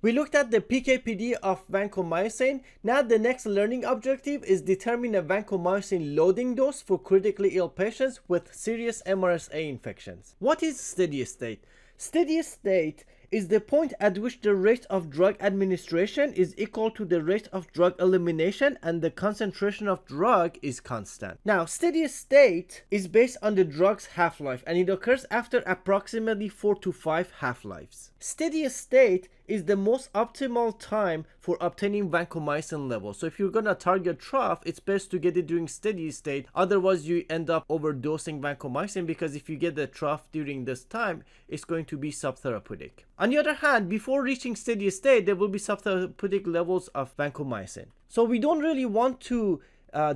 We looked at the PK/PD of vancomycin. Now the next learning objective is determine a vancomycin loading dose for critically ill patients with serious MRSA infections. What is steady state? Steady state is the point at which the rate of drug administration is equal to the rate of drug elimination and the concentration of drug is constant. Now, steady state is based on the drug's half-life and it occurs after approximately 4 to 5 half-lives. Steady state is the most optimal time for obtaining vancomycin levels. So if you're gonna target trough, it's best to get it during steady state. Otherwise, you end up overdosing vancomycin because if you get the trough during this time, it's going to be subtherapeutic. On the other hand, before reaching steady state, there will be subtherapeutic levels of vancomycin. So we don't really want to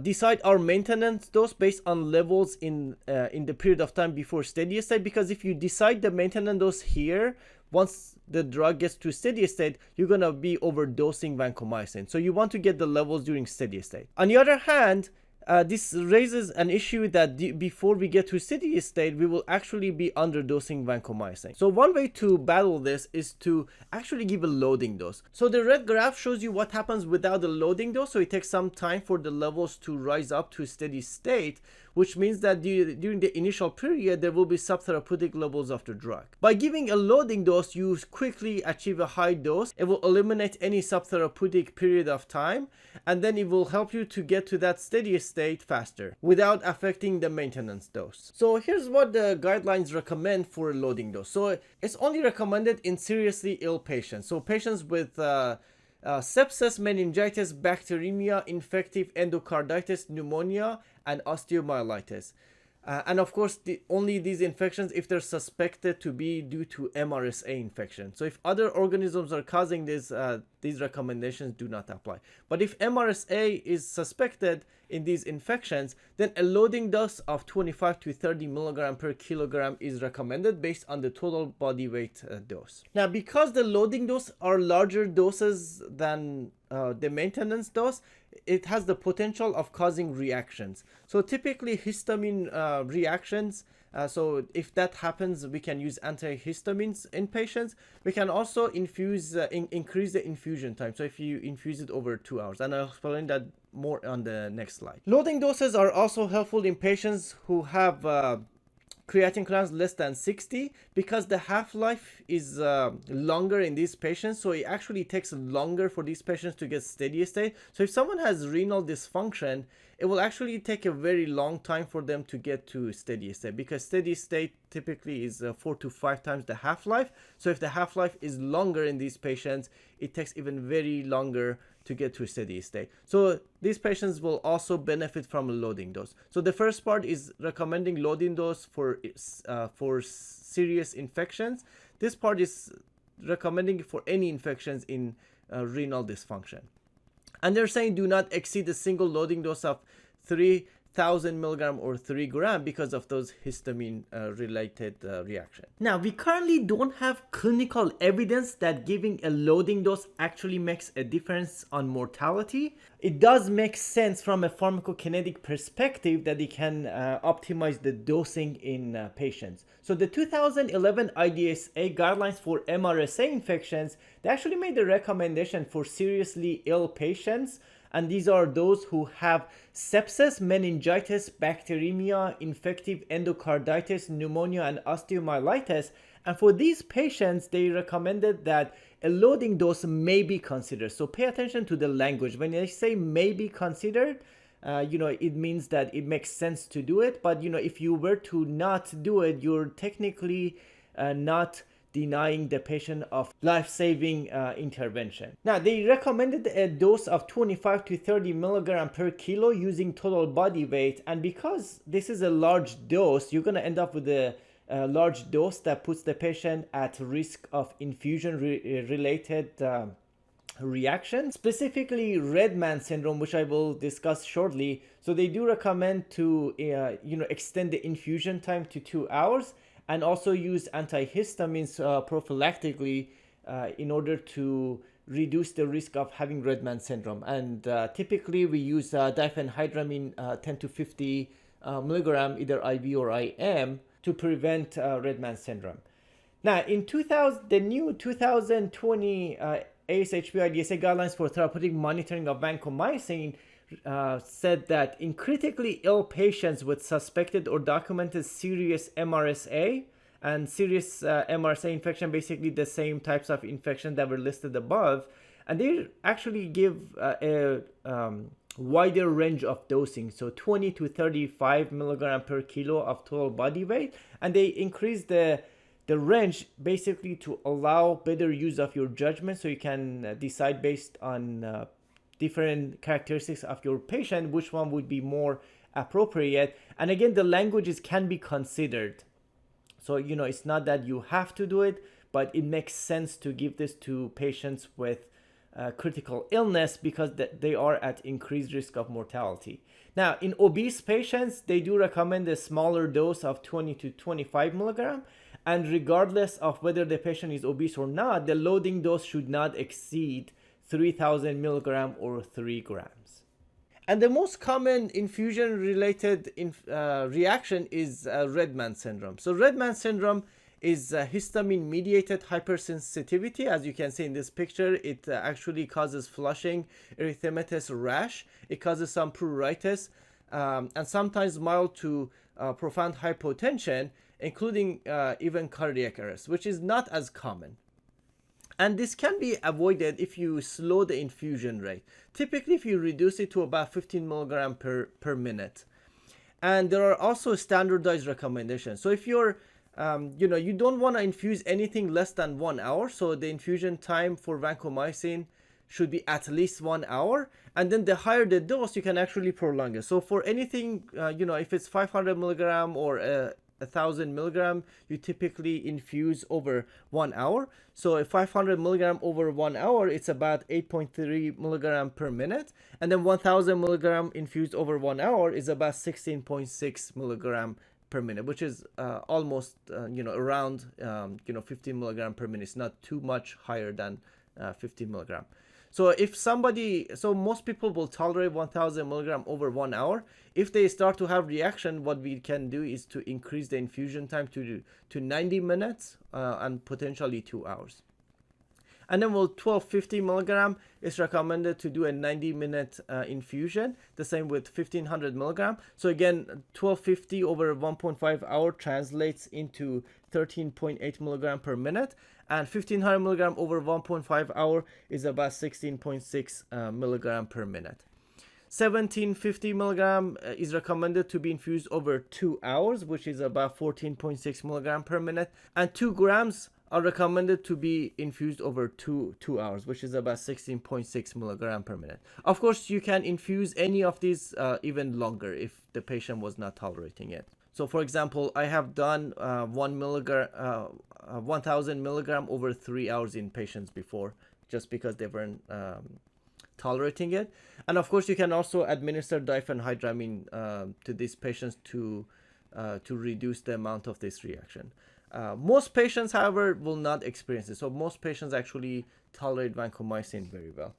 decide our maintenance dose based on levels in the period of time before steady state, because if you decide the maintenance dose here, once the drug gets to steady state, you're gonna be overdosing vancomycin. So you want to get the levels during steady state. On the other hand, this raises an issue that before we get to steady state, we will actually be underdosing vancomycin. So one way to battle this is to actually give a loading dose. So the red graph shows you what happens without the loading dose. So it takes some time for the levels to rise up to steady state, which means that during the initial period, there will be subtherapeutic levels of the drug. By giving a loading dose, you quickly achieve a high dose. It will eliminate any subtherapeutic period of time, and then it will help you to get to that steady state faster without affecting the maintenance dose. So here's what the guidelines recommend for a loading dose. So it's only recommended in seriously ill patients. So patients with sepsis, meningitis, bacteremia, infective endocarditis, pneumonia, and osteomyelitis. And of course, only these infections if they're suspected to be due to MRSA infection. So if other organisms are causing this, these recommendations do not apply. But if MRSA is suspected in these infections, then a loading dose of 25 to 30 milligram per kilogram is recommended based on the total body weight dose. Now, because the loading dose are larger doses than the maintenance dose, it has the potential of causing reactions. So typically histamine reactions, so if that happens, we can use antihistamines in patients. We can also infuse, increase the infusion time. So if you infuse it over 2 hours, and I'll explain that more on the next slide. Loading doses are also helpful in patients who have creatine clearance less than 60, because the half-life is longer in these patients, so it actually takes longer for these patients to get steady state. So if someone has renal dysfunction, it will actually take a very long time for them to get to steady state, because steady state typically is 4 to 5 times the half-life. So if the half-life is longer in these patients, it takes even very longer to get to a steady state. So these patients will also benefit from a loading dose. So the first part is recommending loading dose for serious infections. This part is recommending for any infections in renal dysfunction. And they're saying do not exceed a single loading dose of 3,000 milligram or 3 gram because of those histamine related reactions. Now, we currently don't have clinical evidence that giving a loading dose actually makes a difference on mortality. It does make sense from a pharmacokinetic perspective that it can optimize the dosing in patients. So the 2011 IDSA guidelines for MRSA infections, they actually made a recommendation for seriously ill patients. And these are those who have sepsis, meningitis, bacteremia, infective endocarditis, pneumonia, and osteomyelitis. And for these patients, they recommended that a loading dose may be considered. So pay attention to the language. When they say may be considered, it means that it makes sense to do it. But, if you were to not do it, you're technically not denying the patient of life-saving intervention. Now, they recommended a dose of 25 to 30 milligram per kilo using total body weight. And because this is a large dose, you're going to end up with a large dose that puts the patient at risk of infusion-related reaction, specifically red man syndrome, which I will discuss shortly. So they do recommend to extend the infusion time to 2 hours, and also use antihistamines prophylactically in order to reduce the risk of having red man syndrome. And typically we use diphenhydramine 10 to 50 milligram, either IV or IM, to prevent red man syndrome. Now, in the new 2020 ASHP-IDSA guidelines for therapeutic monitoring of vancomycin said that in critically ill patients with suspected or documented serious MRSA, and serious MRSA infection, basically the same types of infection that were listed above, and they actually give a wider range of dosing, so 20 to 35 milligram per kilo of total body weight, and they increase the range basically to allow better use of your judgment, so you can decide based on different characteristics of your patient which one would be more appropriate. And again, the languages can be considered, so it's not that you have to do it, but it makes sense to give this to patients with critical illness because they are at increased risk of mortality. Now, in obese patients, they do recommend a smaller dose of 20 to 25 milligram, and regardless of whether the patient is obese or not, the loading dose should not exceed 3000 milligram or 3 grams. And the most common infusion-related reaction is Redman syndrome. So Redman syndrome is histamine-mediated hypersensitivity. As you can see in this picture, it actually causes flushing, erythematous rash. It causes some pruritus, and sometimes mild to profound hypotension, including even cardiac arrest, which is not as common. And this can be avoided if you slow the infusion rate. Typically, if you reduce it to about 15 milligram per minute. And there are also standardized recommendations. So if you're, you don't want to infuse anything less than 1 hour. So the infusion time for vancomycin should be at least 1 hour. And then the higher the dose, you can actually prolong it. So for anything, if it's 500 milligram or 1000 milligram, you typically infuse over 1 hour. So a 500 milligram over 1 hour, it's about 8.3 milligram per minute, and then 1000 milligram infused over 1 hour is about 16.6 milligram per minute, which is almost around 15 milligram per minute. It's not too much higher than 15 milligram. So most people will tolerate 1000 milligram over 1 hour. If they start to have reaction, what we can do is to increase the infusion time to 90 minutes and potentially 2 hours. And then 1250 milligram is recommended to do a 90-minute infusion. The same with 1500 milligram. So again, 1250 over 1.5 hour translates into 13.8 milligram per minute. And 1500 milligram over 1.5 hour is about 16.6 milligram per minute. 1750 milligram is recommended to be infused over 2 hours, which is about 14.6 milligram per minute. And 2 grams are recommended to be infused over two hours, which is about 16.6 milligram per minute. Of course, you can infuse any of these even longer if the patient was not tolerating it. So for example, I have done 1000 milligram over 3 hours in patients before, just because they weren't tolerating it. And of course, you can also administer diphenhydramine to these patients to reduce the amount of this reaction. Most patients, however, will not experience it. So most patients actually tolerate vancomycin very well.